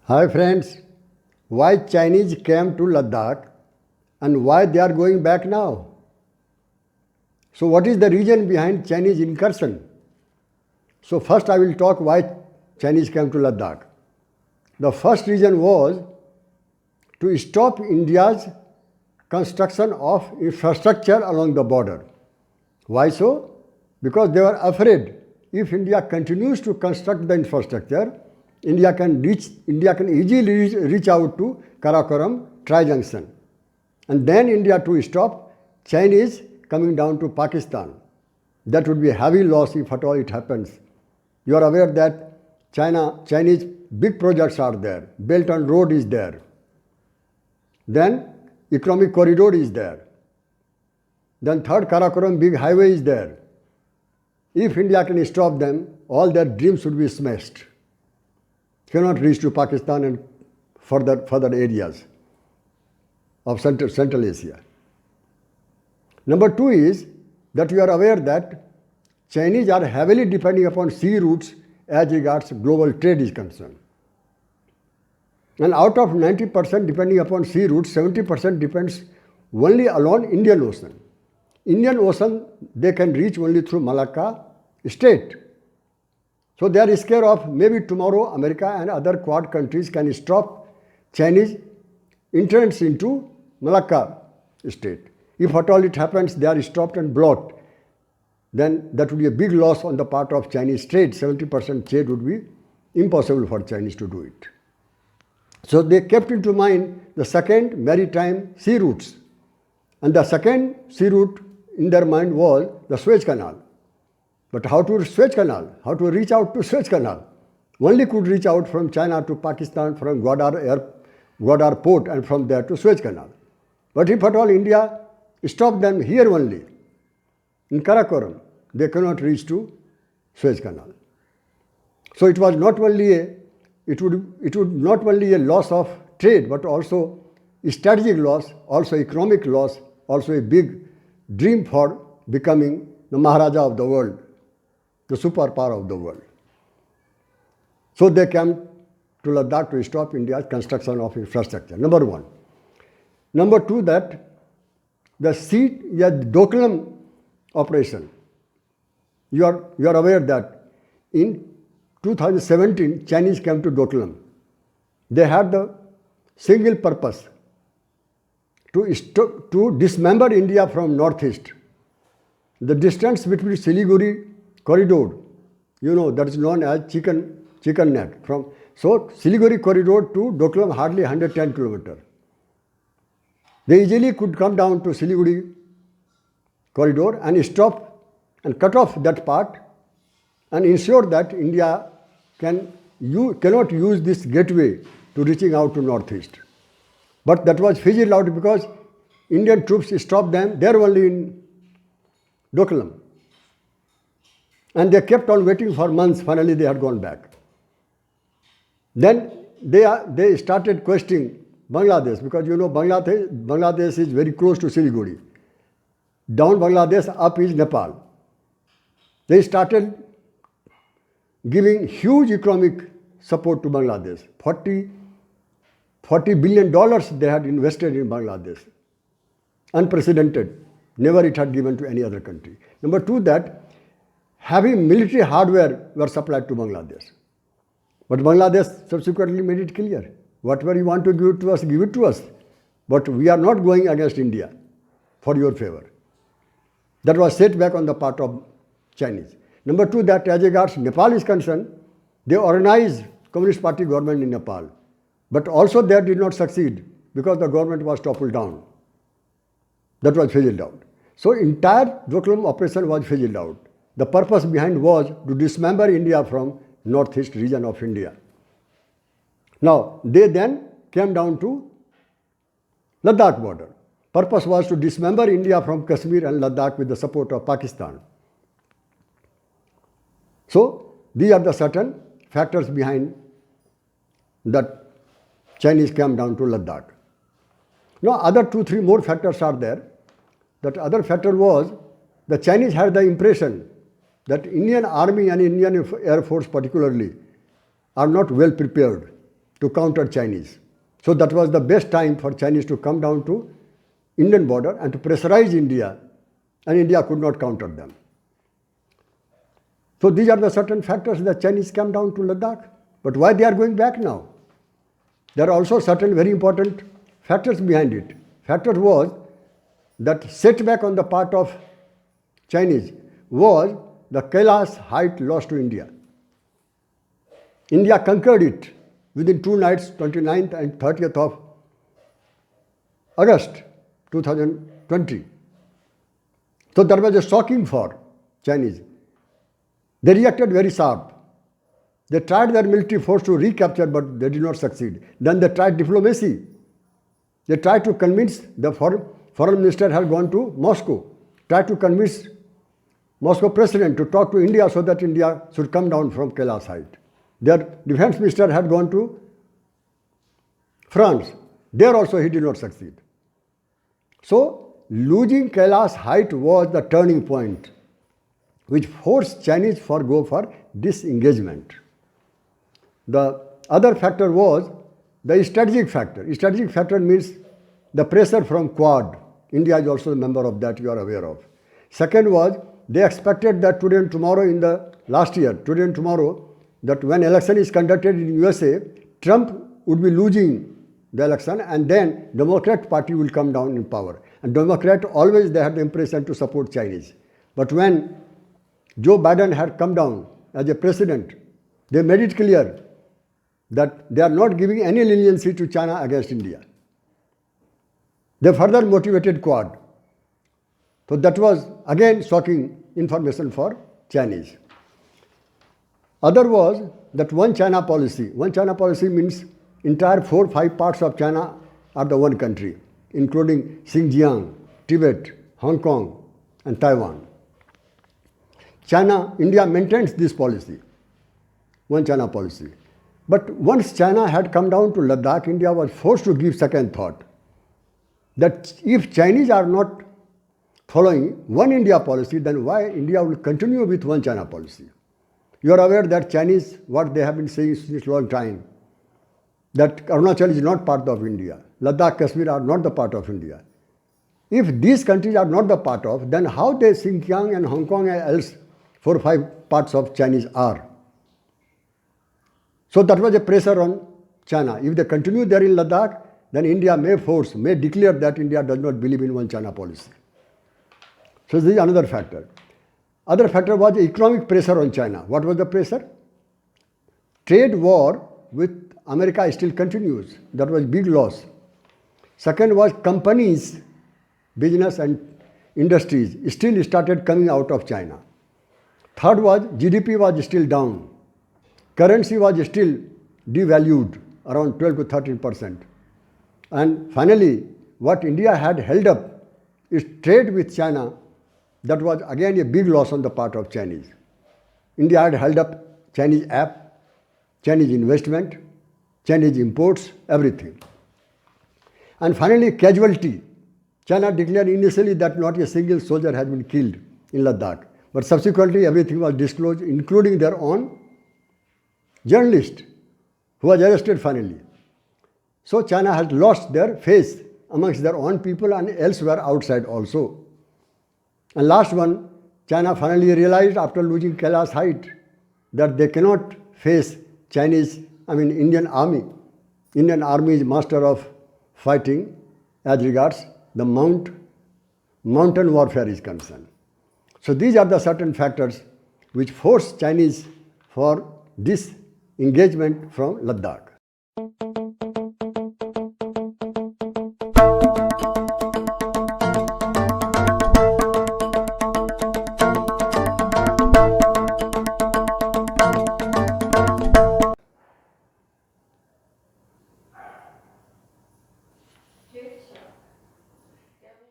Hi friends, why Chinese came to Ladakh and why they are going back now? So what is the reason behind Chinese incursion? So first I will talk why Chinese came to Ladakh. The first reason was to stop India's construction of infrastructure along the border. Why so? Because they were afraid if India continues to construct the infrastructure, India can easily reach out to Karakoram Tri-Junction. And then India to stop Chinese coming down to Pakistan. That would be a heavy loss if at all it happens. You are aware that Chinese big projects are there. Belt and Road is there. Then economic corridor is there. Then third Karakoram big highway is there. If India can stop them, all their dreams would be smashed. Cannot reach to Pakistan and further areas of Central Asia. Number two is that you are aware that Chinese are heavily depending upon sea routes as regards global trade is concerned. And out of 90% depending upon sea routes, 70% depends only along Indian Ocean. Indian Ocean they can reach only through Malacca Strait. So they are scared of maybe tomorrow America and other Quad countries can stop Chinese entrance into Malacca Strait. If at all it happens, they are stopped and blocked. Then that would be a big loss on the part of Chinese trade. 70% trade would be impossible for Chinese to do it. So they kept into mind the second maritime sea routes. And the second sea route in their mind was the Suez Canal. But how to Suez Canal? How to reach out to Suez Canal? Only could reach out from China to Pakistan, from Gwadar port and from there to Suez Canal. But if at all India stopped them here only, in Karakoram, they cannot reach to Suez Canal. So it was not only it would not only a loss of trade, but also a strategic loss, also economic loss, also a big dream for becoming the Maharaja of the world, the superpower of the world. So they came to Ladakh to stop India's construction of infrastructure, number one. Number two, that the Doklam operation. You are aware that in 2017, Chinese came to Doklam. They had the single purpose to dismember India from northeast. The distance between Siliguri corridor, that is known as chicken neck. So Siliguri corridor to Doklam hardly 110 kilometers. They easily could come down to Siliguri corridor and stop and cut off that part and ensure that India cannot use this gateway to reaching out to northeast. But that was fizzled out because Indian troops stopped them there only in Doklam. And they kept on waiting for months. Finally, they had gone back. Then they started questioning Bangladesh because Bangladesh is very close to Siliguri. Down Bangladesh, up is Nepal. They started giving huge economic support to Bangladesh. $40 billion they had invested in Bangladesh. Unprecedented. Never it had given to any other country. Number two, that heavy military hardware were supplied to Bangladesh. But Bangladesh subsequently made it clear. Whatever you want to give to us, give it to us. But we are not going against India for your favor. That was set back on the part of Chinese. Number two, that as regards Nepal is concerned, they organized Communist Party government in Nepal. But also that did not succeed because the government was toppled down. That was fizzled out. So entire Doklam operation was fizzled out. The purpose behind was to dismember India from northeast region of India. Now, they then came down to Ladakh border. Purpose was to dismember India from Kashmir and Ladakh with the support of Pakistan. So, these are the certain factors behind that Chinese came down to Ladakh. Now, other 2-3 more factors are there. That other factor was the Chinese had the impression that Indian Army and Indian Air Force particularly are not well prepared to counter Chinese. So that was the best time for Chinese to come down to Indian border and to pressurize India, and India could not counter them. So these are the certain factors that Chinese came down to Ladakh. But why they are going back now? There are also certain very important factors behind it. Factor was that setback on the part of Chinese was the Kailash height lost to India. India conquered it within 2 nights, 29th and 30th of August 2020. So that was a shocking for Chinese. They reacted very sharp. They tried their military force to recapture, but they did not succeed. Then they tried diplomacy. They tried to convince the foreign minister had gone to Moscow, tried to convince Moscow president to talk to India so that India should come down from Kailash height. Their defense minister had gone to France. There also he did not succeed. So losing Kailash height was the turning point which forced Chinese to go for disengagement. The other factor was the strategic factor. Strategic factor means the pressure from Quad. India is also a member of that, you are aware of. Second was they expected that today and tomorrow in the last year, today and tomorrow, that when election is conducted in USA, Trump would be losing the election and then Democrat Party will come down in power. And Democrat always they had the impression to support Chinese. But when Joe Biden had come down as a president, they made it clear that they are not giving any leniency to China against India. They further motivated Quad. So that was again shocking information for Chinese. Other was that one China policy. One China policy means entire 4-5 parts of China are the one country, including Xinjiang, Tibet, Hong Kong, and Taiwan. India maintains this policy, one China policy. But once China had come down to Ladakh, India was forced to give second thought that if Chinese are not following one India policy, then why India will continue with one China policy? You are aware that Chinese, what they have been saying since a long time, that Arunachal is not part of India, Ladakh, Kashmir are not the part of India. If these countries are not the part of, then how they Xinjiang and Hong Kong and else 4-5 parts of Chinese are? So that was a pressure on China. If they continue there in Ladakh, then India may declare that India does not believe in one China policy. So this is another factor. Other factor was economic pressure on China. What was the pressure? Trade war with America still continues. That was big loss. Second was companies, business and industries still started coming out of China. Third was GDP was still down. Currency was still devalued around 12 to 13%. And finally, what India had held up is trade with China. That was again a big loss on the part of Chinese. India had held up Chinese app, Chinese investment, Chinese imports, everything. And finally, casualty. China declared initially that not a single soldier had been killed in Ladakh. But subsequently, everything was disclosed, including their own journalist who was arrested finally. So China has lost their face amongst their own people and elsewhere outside also. And last one, China finally realized after losing Kailash height that they cannot face Indian army. Indian army is master of fighting as regards the mountain warfare is concerned. So these are the certain factors which force Chinese for this engagement from Ladakh.